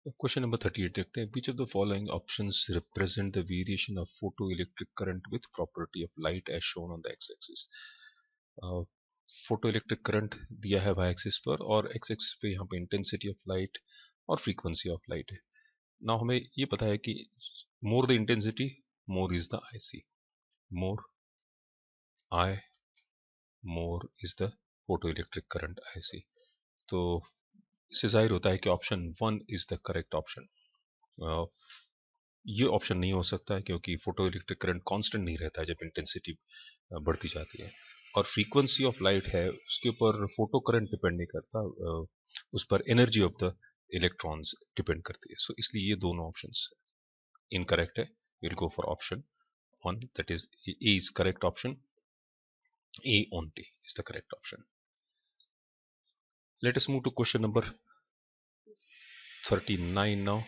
Question number 38 देखते हैं. Which of the following options represent the variation of photoelectric current with property of light as shown on the x-axis? Photoelectric current दिया है Y axis पर और x axis पे यहाँ पे intensity of light और फ्रीक्वेंसी ऑफ लाइट है. ना हमें ये पता है कि more the intensity more is the I C, more I more is the photoelectric current I C. तो इससे जाहिर होता है कि option 1 is the correct option. ये ऑप्शन नहीं हो सकता है क्योंकि फोटो इलेक्ट्रिक करंट कांस्टेंट नहीं रहता है जब इंटेंसिटी बढ़ती जाती है. और फ्रीक्वेंसी ऑफ लाइट है उसके ऊपर फोटो करंट डिपेंड नहीं करता, उस पर energy of the electrons depend करती है. सो इसलिए ये दोनों ऑप्शंस इनकरेक्ट है. Will go for option 1, that is A is correct option. A only is the correct option. Let us move to question number 39 now.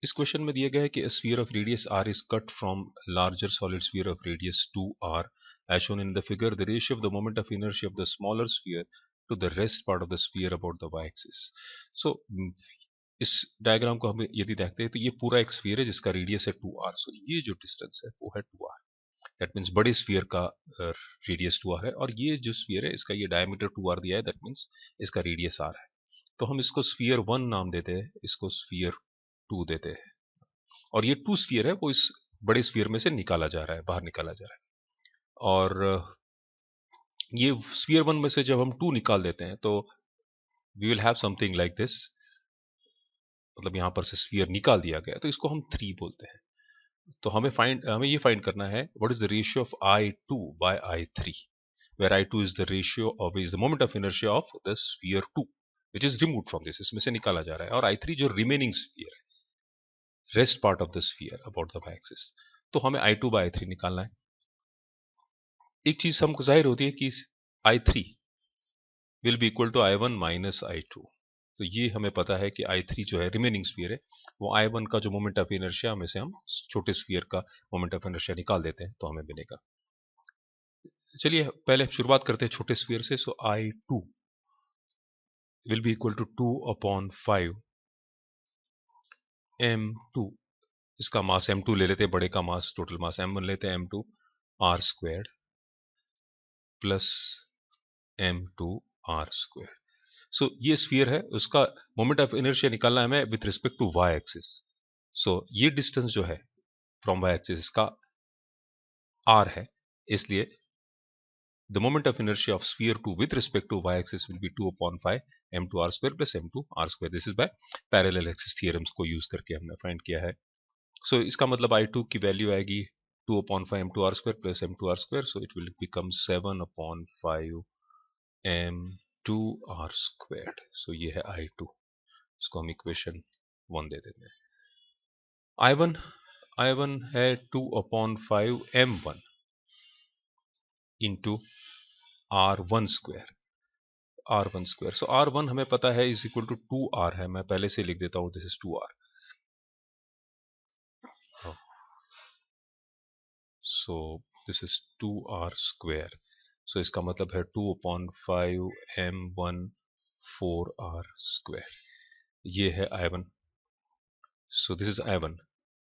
इस question में दिया गया है कि a sphere of radius r is cut from larger solid sphere of radius 2r as shown in the figure. The ratio of the moment of inertia of the smaller sphere to the rest part of the sphere about the y-axis. So इस diagram को हम यदि देखते हैं तो ये पूरा एक स्फीयर है जिसका रेडियस है 2r. सो ये जो डिस्टेंस है वो है 2r. दैट मीन्स बड़े स्फीयर का रेडियस 2r है और ये जो स्फीयर है इसका ये डायमीटर 2r दिया है. दैट मीन्स इसका रेडियस r है. तो हम इसको स्फीयर 1 नाम देते हैं, इसको स्फीयर 2 देते हैं. और ये 2 स्फीयर है वो इस बड़े स्फीयर में से निकाला जा रहा है, बाहर निकाला जा रहा है. और ये स्फीयर 1 में से जब हम 2 निकाल देते हैं तो we will have something like this. मतलब यहां पर से स्फीयर निकाल दिया गया तो इसको हम 3 बोलते हैं. तो हमें ये फाइंड करना है what is the ratio of I2 by I3, where I2 is the ratio of is the moment of inertia of the sphere 2 which is removed from this. इसमें से निकाला जा रहा है. और I3 जो रिमेनिंग स्फीयर है, rest part of the sphere about the y-axis. तो हमें I2 बाय I3 निकालना है. एक चीज हमको जाहिर होती है कि I3 will be equal to I1 minus I2. तो ये हमें पता है कि I3 जो है रिमेनिंग स्फीयर है वो I1 का जो मोमेंट ऑफ इनर्शिया में से हम छोटे स्फीयर का मोमेंट ऑफ इनर्शिया निकाल देते हैं तो हमें मिलेगा. चलिए पहले शुरुआत करते हैं छोटे स्फीयर से. So I2 will be equal to 2/5 m2. इसका मास m2 ले लेते हैं, बड़े का मास टोटल मास m1 लेते हैं, m2 r² plus m2 r². सो ये स्फीयर है, उसका मोमेंट ऑफ इनर्शिया निकालना है हमें with respect to y axis. So ये डिस्टेंस जो है फ्रॉम वाई एक्सिस इसका r है, इसलिए the moment of inertia of sphere 2 with respect to y axis will be 2/5 m2 r² plus m2 r². This is by parallel axis theorems को use करके हमने find किया है. सो इसका मतलब I2 की वैल्यू आएगी 2/5 m2 r² plus m2 r². So it will become 7/5 m2 r². सो ये है I2. इसको हम इक्वेशन 1 दे देते हैं. I1 है 2/5 m1 इंटू r1². सो r1 हमें पता है इज इक्वल टू 2r है. मैं पहले से लिख देता हूं, this is 2r. So this is 2r². सो इसका मतलब है 2/5 m1 4r². ये है I1. So this is I1.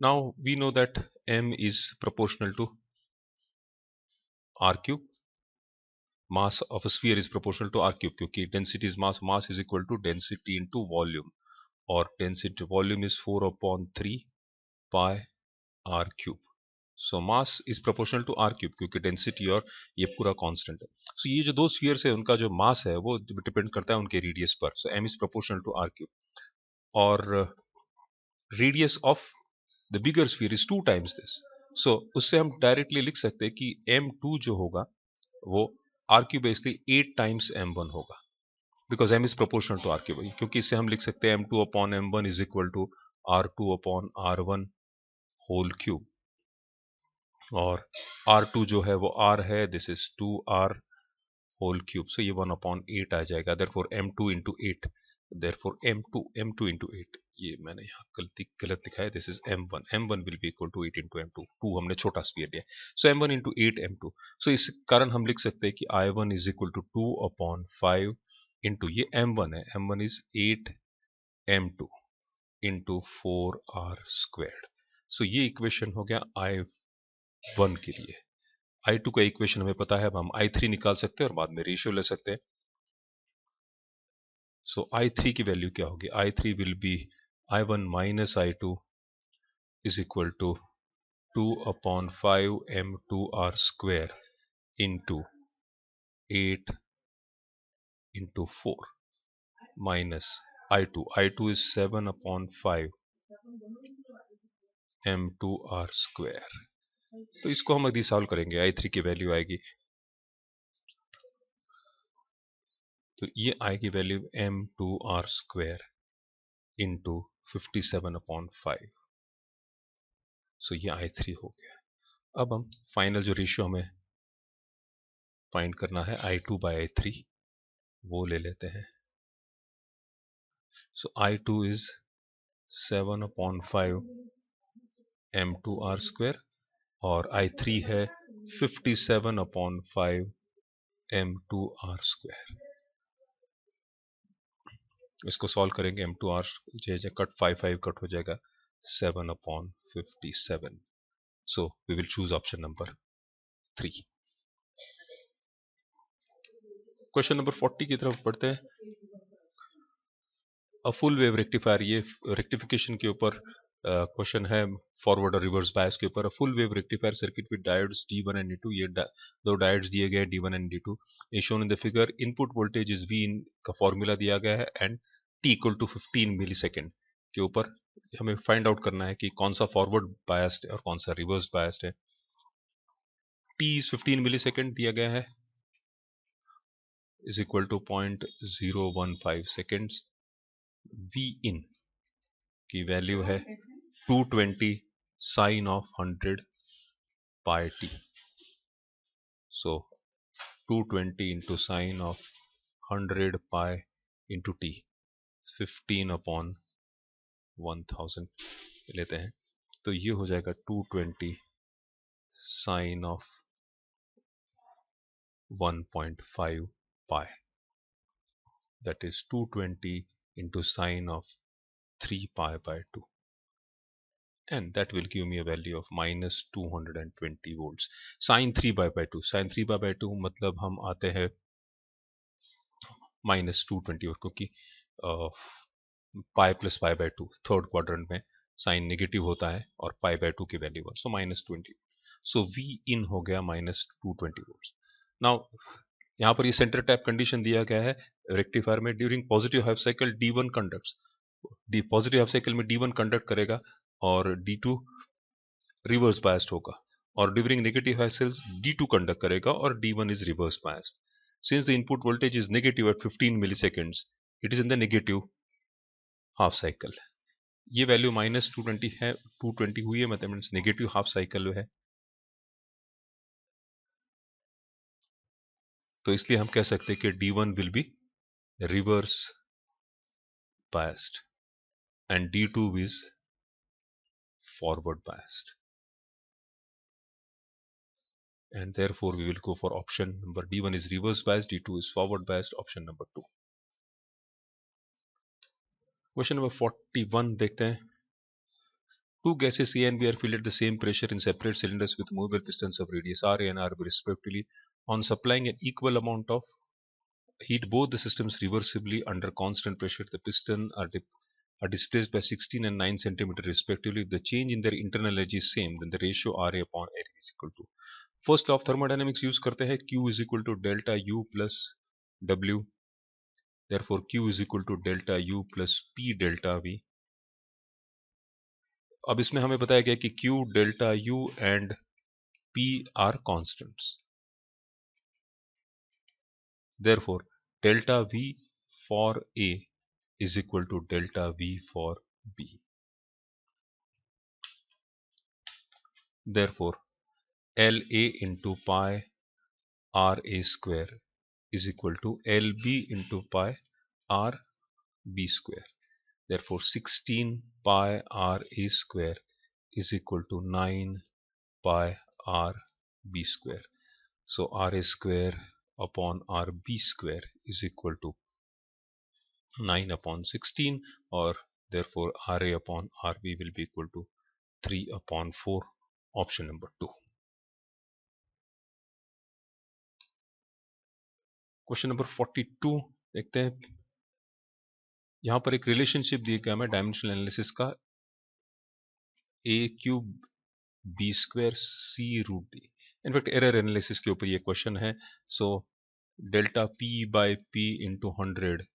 Now we know that m is proportional to r cube. Mass of a sphere is proportional to r cube क्योंकि density is mass is equal to density into volume, और density volume is 4/3 pi r cube. So mass is proportional to r cube क्योंकि density और ये पूरा constant है. So ये जो दो spheres है उनका जो mass है वो depend करता है उनके radius पर. So m is proportional to r cube. और radius of the bigger sphere is 2 times this. So उससे हम डायरेक्टली लिख सकते हैं कि m2 जो होगा वो r cube basically 8 times m1 होगा because m is proportional to r cube. क्योंकि इससे हम लिख सकते हैं m2/m1 is equal to r2/r1 whole cube. और r2 जो है वो r है, this is 2r whole cube. So ये 1/8 आ जाएगा. Therefore m2 into 8, therefore m2 into 8. ये मैंने यहाँ गलत लिखा है. This is m1 will be equal to 8 into m2. 2 हमने छोटा स्फीयर लिया. सो m1 इंटू 8 m2. सो इस कारण हम लिख सकते हैं कि I1 is equal to 2/5 into ये m1 है, m1 is 8m2 into 4r²। सो ये इक्वेशन हो गया I1 के लिए। I2 का इक्वेशन हमें पता है, अब हम I3 निकाल सकते हैं और बाद में रेशियो ले सकते हैं। सो I3 की वैल्यू क्या होगी? I3 will be I1 minus I2 is equal to 2/5m2r² into 8 into 4 minus I2 is 7/5m2r²। तो इसको हम यदि सॉल्व करेंगे, I3 की वैल्यू आएगी, तो ये आएगी वैल्यू m2r² इंटू 57/5। सो ये I3 हो गया। अब हम फाइनल जो रेशियो हमें फाइंड करना है I2/I3 वो ले लेते हैं। सो I2 इज 7/5m2r² और I3 है 57/5m2r²। इसको सॉल्व करेंगे, m2r कट 5 कट हो जाएगा 7/57। So we will choose option number 3। Question number 40 की तरफ बढ़ते हैं। अ फुल वेव रेक्टिफायर, ये रेक्टिफिकेशन के ऊपर क्वेश्चन है, फॉरवर्ड और रिवर्स बायस के ऊपर। Full wave rectifier circuit with diodes D1 and D2, ये दो डायोड्स दिए गए D1 and D2 are shown in the figure. Input voltage is V in का फॉर्मूला दिया गया है and t equal to 15 millisecond के ऊपर हमें फाइंड आउट करना है कि कौन सा फॉरवर्ड बायस्ड है और कौन सा रिवर्स बायस्ड है। t इज 15 मिली सेकेंड दिया गया है, is equal to 0.015 seconds. V in की वैल्यू है 220 sine of 100 pi t। So 220 into sine of 100 pi into t 15/1000 लेते हैं, तो ये हो जाएगा 220 sine of 1.5 pi, that is 220 into sine of 3 pi by 2, and that will give me a value of minus 220 volts। sin 3 pi by 2, sin 3 pi by 2 मतलब हम आते हैं minus 220, और क्योंकि pi plus pi by 2 third quadrant में sign negative होता है और पाई बाय 2 की value 1, so -20। So V in हो गया -220 वोल्ट्स। नाउ यहाँ पर ये सेंटर टैप कंडीशन दिया गया है रेक्टिफायर में। During positive half cycle D1 conducts, positive half cycle में D1 कंडक्ट करेगा और D2 रिवर्स बायस्ड होगा, और during negative half cycle D2 conduct करेगा और D1 is reverse biased. Since the input voltage is negative at 15 milliseconds, it is in the negative half cycle। ये value -220 है, 220 हुई है, मतलब नेगेटिव हाफ साइकिल है, तो इसलिए हम कह सकते हैं कि D1 will be reverse biased and D2 is forward biased, and therefore we will go for option number D1 is reverse biased, D2 is forward biased, option number 2। Question number 41 देखते हैं। Two gases A and B are filled at the same pressure in separate cylinders with movable pistons of radius R A and RB respectively. On supplying an equal amount of heat both the systems reversibly under constant pressure, the piston are displaced by 16 and 9 centimeter respectively. If the change in their internal energy is same, then the ratio RA upon area is equal to। First law of thermodynamics use करते हैं, Q is equal to delta U plus W, therefore Q is equal to delta U plus P delta V। अब इसमें हमें बताया गया कि Q, delta U and P are constants, therefore delta V for A is equal to delta V for B। Therefore LA into pi RA square is equal to LB into pi RB square। Therefore 16 pi RA square is equal to 9 pi RB square। So RA square upon RB square is equal to 9 upon 16, or therefore RA upon RB will be equal to 3 upon 4. Option number 2. Question number 42 देखते हैं. यहां पर एक relationship दिया गया है dimensional analysis का, a cube b square c root d. In fact error analysis के ऊपर ये क्वेश्चन है. So delta p by p into 100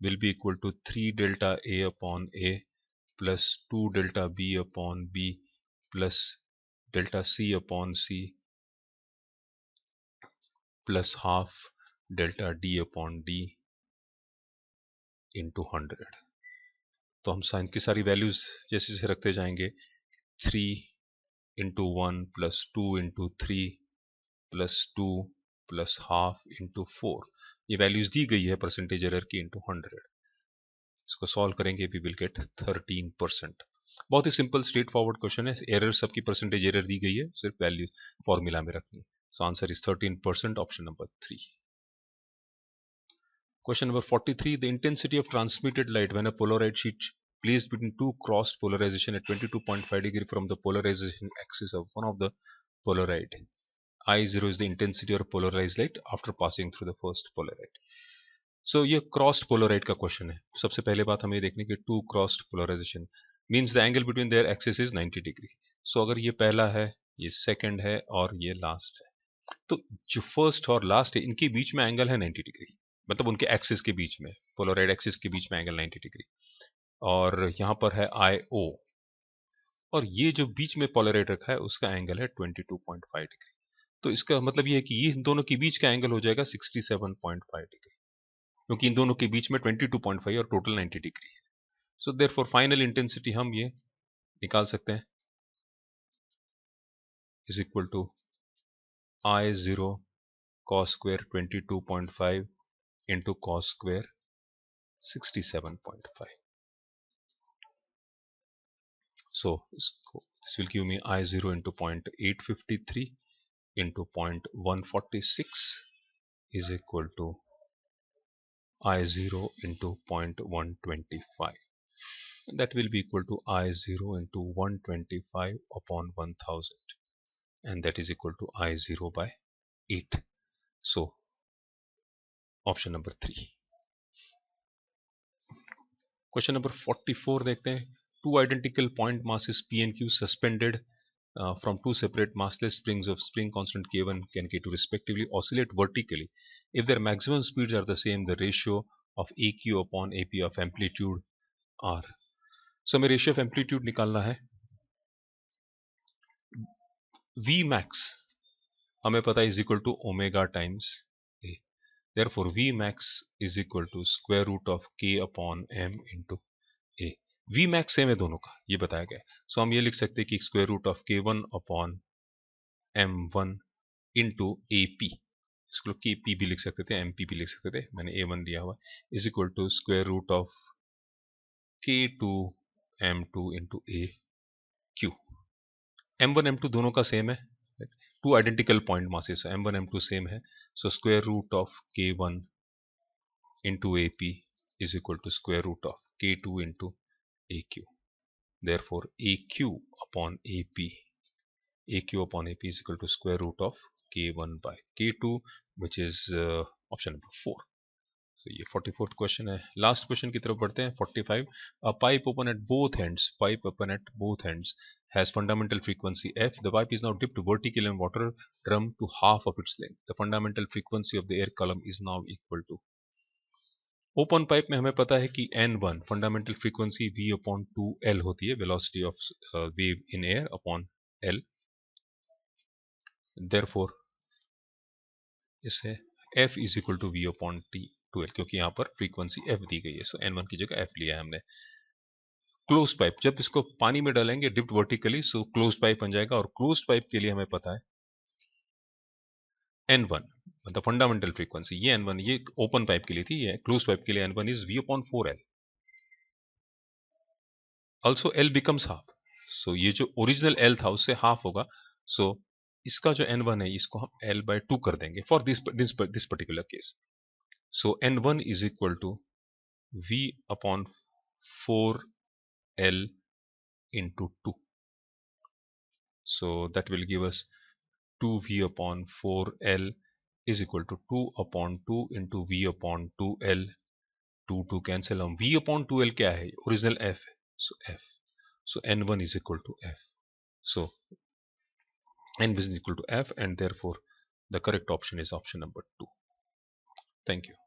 will be equal to 3 delta a upon a plus 2 delta b upon b plus delta c upon c plus half delta d upon d into 100. तो हम sign की सारी values जैसे जैसे रखते जाएंगे. 3 into 1 plus 2 into 3 plus 2 plus half into 4, ये values दी गई है परसेंटेज एरर की इंटू 100. इसको सॉल्व करेंगे वी विल गेट 13%. बहुत ही सिंपल स्ट्रेट फॉरवर्ड क्वेश्चन है. एरर सबकी परसेंटेज एरर दी गई है, सिर्फ वैल्यू फॉर्मूला में रखनी है. So answer is 13%, option number 3. Question number 43. The intensity of transmitted light when a Polaroid sheet placed between two crossed polarization at 22.5 degree from the polarization axis of one of the Polaroid. I0 is the intensity of polarized light after passing through the first Polaroid. So ये crossed Polaroid का question है. सबसे पहले बात हमें देखने की two crossed polarization means the angle between their axis is 90 degree. So अगर ये पहला है, ये second है और ये last है, तो जो फर्स्ट और लास्ट है इनके बीच में एंगल है 90 डिग्री. मतलब उनके एक्सिस के बीच में, पोलराइड एक्सिस के बीच में एंगल 90 डिग्री. और यहाँ पर है IO, और ये जो बीच में पोलराइड रखा है उसका एंगल है 22.5 डिग्री. तो इसका मतलब ये है कि ये इन दोनों के बीच का एंगल हो जाएगा 67.5 डिग्री, क्योंकि इन दोनों के बीच में 22.5 और टोटल 90 डिग्री है. सो देयरफॉर फाइनल इंटेंसिटी हम ये निकाल सकते हैं is equal to I0 cos square 22.5 into cos square 67.5. So this will give me I0 into 0.853 into 0.146 is equal to I0 into 0.125. And that will be equal to I0 into 125 upon 1000, and that is equal to I0 by 8. So option number 3. Question number 44 देखते हैं. Two identical point masses P and Q suspended from two separate massless springs of spring constant K1 and K2 respectively oscillate vertically. If their maximum speeds are the same, the ratio of AQ upon AP of amplitude R. So हमें ratio of amplitude निकालना है. V max हमें पता है is equal to omega times A. Therefore V max is equal to square root of K upon M into A. V max same है दोनों का, ये बताया गया. सो हम ये लिख सकते हैं कि square root of K1 upon M1 into AP, इसको KP भी लिख सकते थे, MP भी लिख सकते थे, मैंने A1 लिया हुआ, is equal to square root of K2 M2 into AQ. M1 M2 दोनों का सेम है, two identical point masses, M1 M2 same है. So square root of K1 into AP is equal to square root of K2 into AQ. Therefore AQ upon AP is equal to square root of K1 by K2, which is option number 4. So ये 44th question है. Last question की तरफ बढ़ते हैं. 45. A pipe open at both ends has fundamental frequency F. The pipe is now dipped vertically in water drum to half of its length. The fundamental frequency of the air column is now equal to. Open pipe में हमें पता है कि N1 fundamental frequency V upon 2L होती है, velocity of wave in air upon L. Therefore इसे F is equal to V upon T2L, क्योंकि यहाँ पर फ्रीक्वेंसी F दी गई है. सो N1 की जगह F लिया है हमने. क्लोज पाइप, जब इसको पानी में डालेंगे dipped vertically, so close pipe बन जाएगा. और क्लोज पाइप के लिए हमें पता है N1 मतलब फंडामेंटल फ्रीक्वेंसी, ये N1, ये ओपन पाइप के लिए थी, ये क्लोज पाइप के लिए N1 is V upon 4L. Also L becomes half, so ये जो ओरिजिनल L था उससे हाफ होगा. सो इसका जो N1 है इसको हम L बाय 2 कर देंगे for this particular case. So N1 is equal to V upon 4L into 2. So that will give us 2V upon 4L is equal to 2 upon 2 into V upon 2L. 2 cancel. हम V upon 2L क्या है? Original F. So F. So N1 is equal to F. So N is equal to F, and therefore the correct option is option number 2. Thank you.